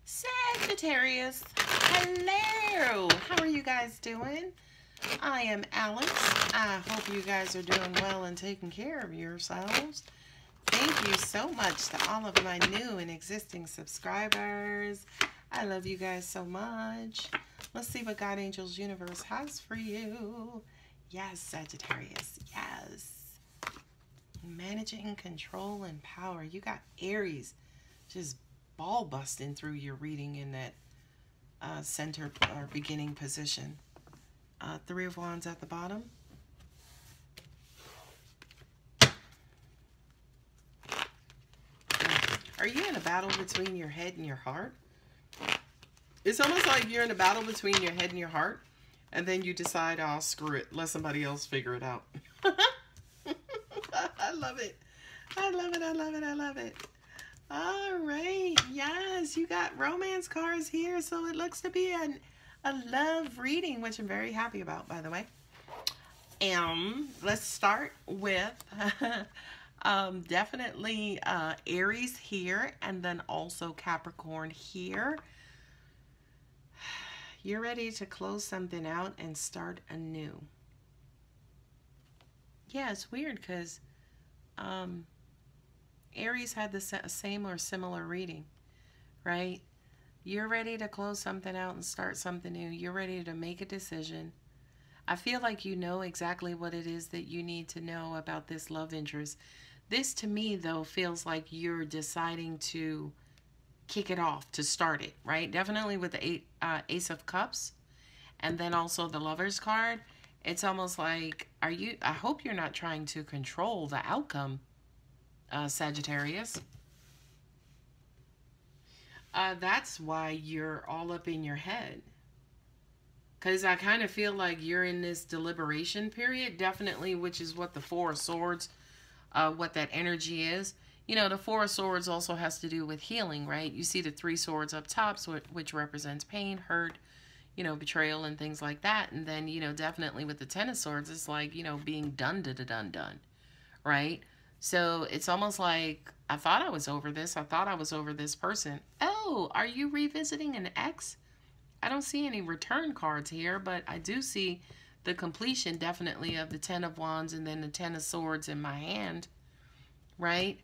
Sagittarius, hello! How are you guys doing? I am Alice. I hope you guys are doing well and taking care of yourselves. Thank you so much to all of my new and existing subscribers. I love you guys so much. Let's see what God Angels Universe has for you. Yes, Sagittarius, yes. Managing control and power. You got Aries just ball busting through your reading in that center or beginning position. Three of Wands at the bottom. Are you in a battle between your head and your heart? It's almost like you're in a battle between your head and your heart, and then you decide, oh, screw it, let somebody else figure it out. I love it. I love it, I love it, I love it. All right, yes, you got romance cards here, so it looks to be a love reading, which I'm very happy about, by the way. Let's start with definitely Aries here, and then also Capricorn here. You're ready to close something out and start anew. Yeah, it's weird because Aries had the same or similar reading, right? You're ready to close something out and start something new. You're ready to make a decision. I feel like you know exactly what it is that you need to know about this love interest. This, to me, though, feels like you're deciding to kick it off, to start it, right? Definitely with the Ace of Cups and then also the Lover's card. It's almost like, I hope you're not trying to control the outcome, Sagittarius. That's why you're all up in your head. Because I kind of feel like you're in this deliberation period, definitely, which is what the Four of Swords, what that energy is. You know, the Four of Swords also has to do with healing, right? You see the Three Swords up top, so which represents pain, hurt, you know, betrayal and things like that. And then, you know, definitely with the Ten of Swords, it's like, you know, being done, right? So it's almost like, I thought I was over this. I thought I was over this person. Oh, are you revisiting an ex? I don't see any return cards here, but I do see the completion definitely of the Ten of Wands and then the Ten of Swords in my hand, right?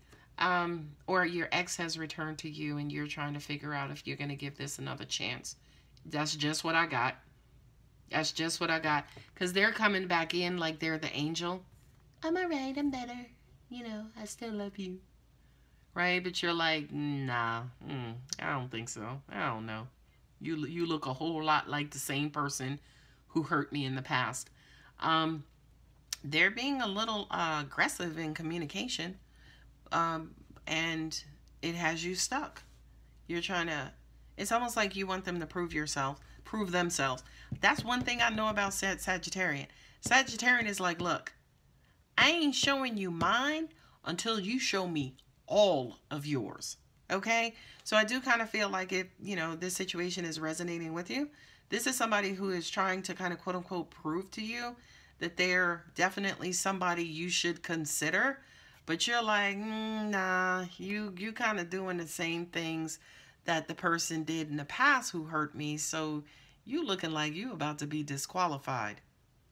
Or your ex has returned to you and you're trying to figure out if you're going to give this another chance. That's just what I got. That's just what I got. Because they're coming back in like they're the angel. I'm all right. I'm better. You know, I still love you. Right? But you're like, nah, I don't think so. I don't know. You look a whole lot like the same person who hurt me in the past. They're being a little aggressive in communication. And it has you stuck. You're trying to, it's almost like you want them to prove themselves. That's one thing I know about Sagittarian. Sagittarian is like, look, I ain't showing you mine until you show me all of yours. Okay? So I do kind of feel like if, you know, this situation is resonating with you, this is somebody who is trying to kind of quote unquote prove to you that they're definitely somebody you should consider. But you're like, nah, you kind of doing the same things that the person did in the past who hurt me. So you looking like you about to be disqualified.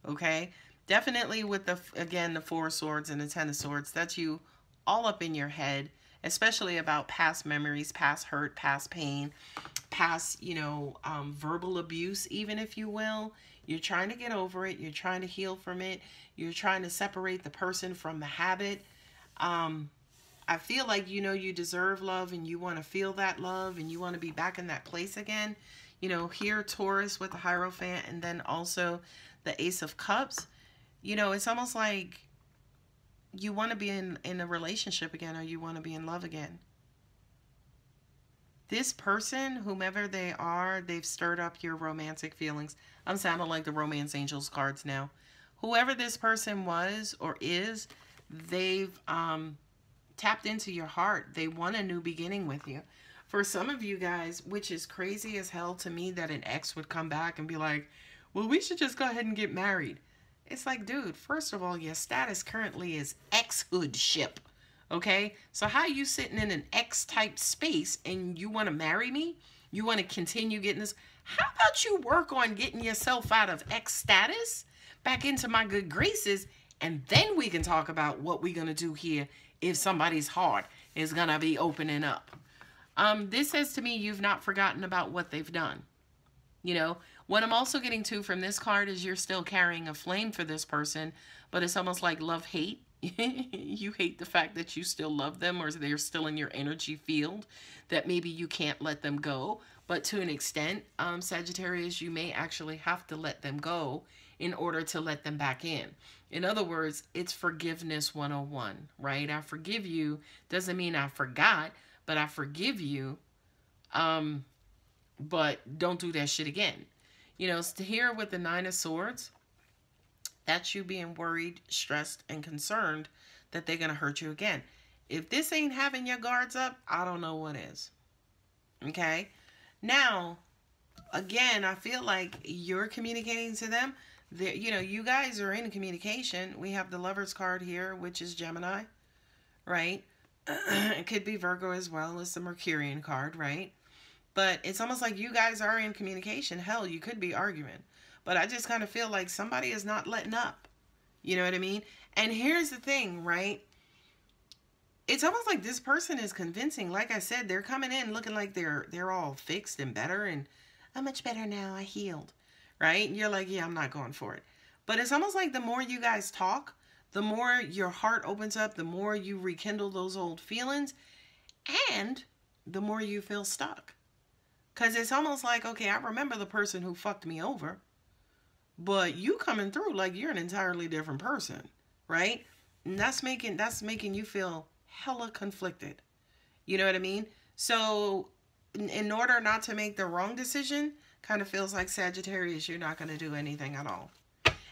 Okay? Definitely with the, again, the Four of Swords and the Ten of Swords, that's you all up in your head, especially about past memories, past hurt, past pain, past, you know, verbal abuse, even if you will. You're trying to get over it. You're trying to heal from it. You're trying to separate the person from the habit. I feel like, you know, you deserve love and you want to feel that love and you want to be back in that place again. You know, here, Taurus with the Hierophant and then also the Ace of Cups. You know, it's almost like you want to be in a relationship again or you want to be in love again. This person, whomever they are, they've stirred up your romantic feelings. I'm sounding like the Romance Angels cards now. Whoever this person was or is, they've tapped into your heart. They want a new beginning with you. For some of you guys, which is crazy as hell to me that an ex would come back and be like, well, we should just go ahead and get married. It's like, dude, first of all, your status currently is ex-hood-ship. Okay? So how are you sitting in an X-type space and you want to marry me? You want to continue getting this? How about you work on getting yourself out of X status back into my good graces, and then we can talk about what we're going to do here if somebody's heart is going to be opening up. This says to me you've not forgotten about what they've done. You know, what I'm also getting to from this card is you're still carrying a flame for this person, but it's almost like love-hate. You hate the fact that you still love them, or they're still in your energy field, that maybe you can't let them go. But to an extent, Sagittarius, you may actually have to let them go in order to let them back in. In other words, it's forgiveness 101, right? I forgive you doesn't mean I forgot, but I forgive you, but don't do that shit again. You know, here with the Nine of Swords, that's you being worried, stressed, and concerned that they're going to hurt you again. If this ain't having your guards up, I don't know what is. Okay? Now, again, I feel like you're communicating to them. You know, you guys are in communication. We have the Lover's card here, which is Gemini, right? It could be Virgo as well. It's the Mercurian card, right? But it's almost like you guys are in communication. Hell, you could be arguing. But I just kind of feel like somebody is not letting up. You know what I mean? And here's the thing, right? It's almost like this person is convincing. Like I said, they're coming in looking like they're all fixed and better. And I'm much better now. I healed. Right? And you're like, yeah, I'm not going for it. But it's almost like the more you guys talk, the more your heart opens up, the more you rekindle those old feelings, and the more you feel stuck. Because it's almost like, okay, I remember the person who fucked me over, but you coming through like you're an entirely different person, right? And that's making you feel hella conflicted. You know what I mean? So in order not to make the wrong decision, kind of feels like Sagittarius, you're not going to do anything at all.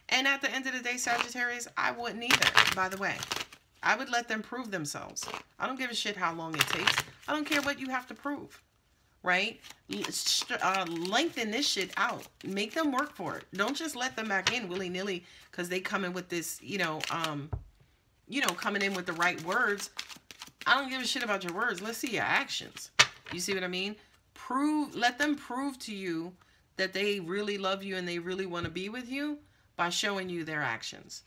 And at the end of the day, Sagittarius, I wouldn't either, by the way. I would let them prove themselves. I don't give a shit how long it takes. I don't care what you have to prove, right? Lengthen this shit out. Make them work for it. Don't just let them back in willy-nilly because they come in with this, coming in with the right words. I don't give a shit about your words. Let's see your actions. You see what I mean? Let them prove to you that they really love you and they really want to be with you by showing you their actions.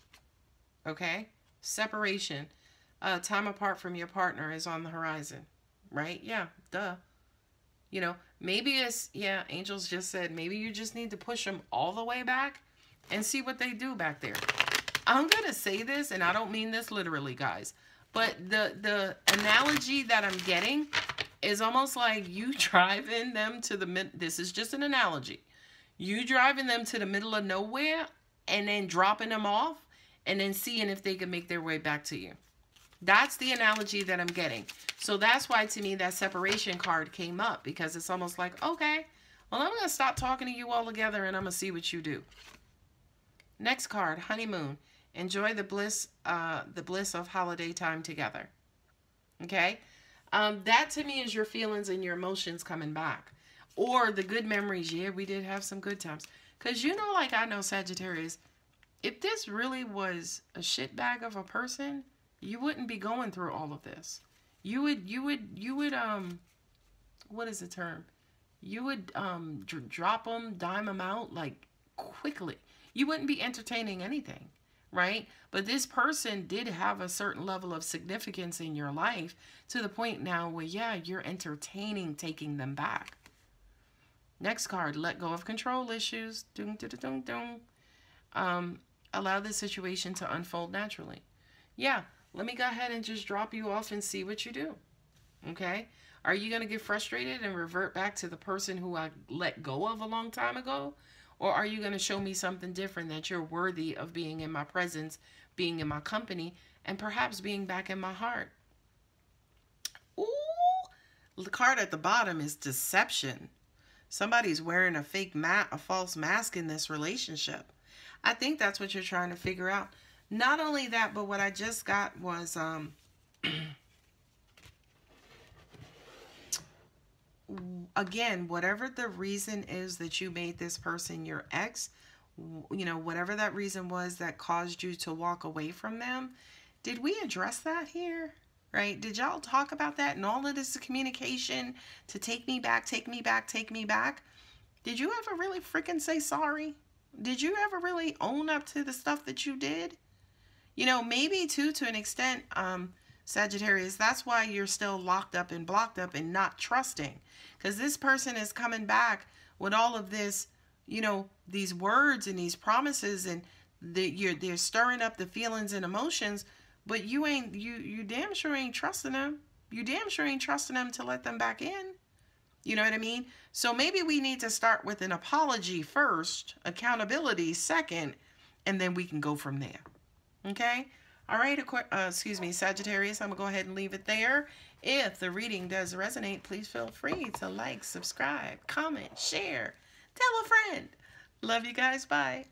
Okay? Separation. Time apart from your partner is on the horizon. Right? Yeah, duh. You know, maybe it's, yeah, angels just said, maybe you just need to push them all the way back and see what they do back there. I'm going to say this, and I don't mean this literally, guys, but the analogy that I'm getting is almost like you driving them to this is just an analogy. You driving them to the middle of nowhere and then dropping them off and then seeing if they can make their way back to you. That's the analogy that I'm getting. So that's why to me that separation card came up, because it's almost like, okay, well, I'm going to stop talking to you all together and I'm going to see what you do. Next card, honeymoon. Enjoy the bliss of holiday time together. Okay? That to me is your feelings and your emotions coming back. Or the good memories. Yeah, we did have some good times. Because you know, like I know Sagittarius, if this really was a shitbag of a person, you wouldn't be going through all of this. You would, what is the term? You would drop them, dime them out, like, quickly. You wouldn't be entertaining anything, right? But this person did have a certain level of significance in your life to the point now where, yeah, you're entertaining taking them back. Next card, let go of control issues. Dung, dung, dung, dung. Allow the situation to unfold naturally. Yeah, let me go ahead and just drop you off and see what you do. Okay? Are you going to get frustrated and revert back to the person who I let go of a long time ago? Or are you going to show me something different, that you're worthy of being in my presence, being in my company, and perhaps being back in my heart? Ooh, the card at the bottom is deception. Somebody's wearing a false mask in this relationship. I think that's what you're trying to figure out. Not only that, but what I just got was again, whatever the reason is that you made this person your ex, you know, whatever that reason was that caused you to walk away from them, did we address that here? right? Did y'all talk about that? And all of this communication to take me back, take me back, take me back. Did you ever really freaking say sorry? Did you ever really own up to the stuff that you did? You know, maybe too, to an extent, Sagittarius, that's why you're still locked up and blocked up and not trusting. Because this person is coming back with all of this, you know, these words and these promises, and they're stirring up the feelings and emotions, but you damn sure ain't trusting them. You damn sure ain't trusting them to let them back in. You know what I mean? So maybe we need to start with an apology first, accountability second, and then we can go from there. Okay? All right, excuse me, Sagittarius, I'm going to go ahead and leave it there. If the reading does resonate, please feel free to like, subscribe, comment, share, tell a friend. Love you guys. Bye.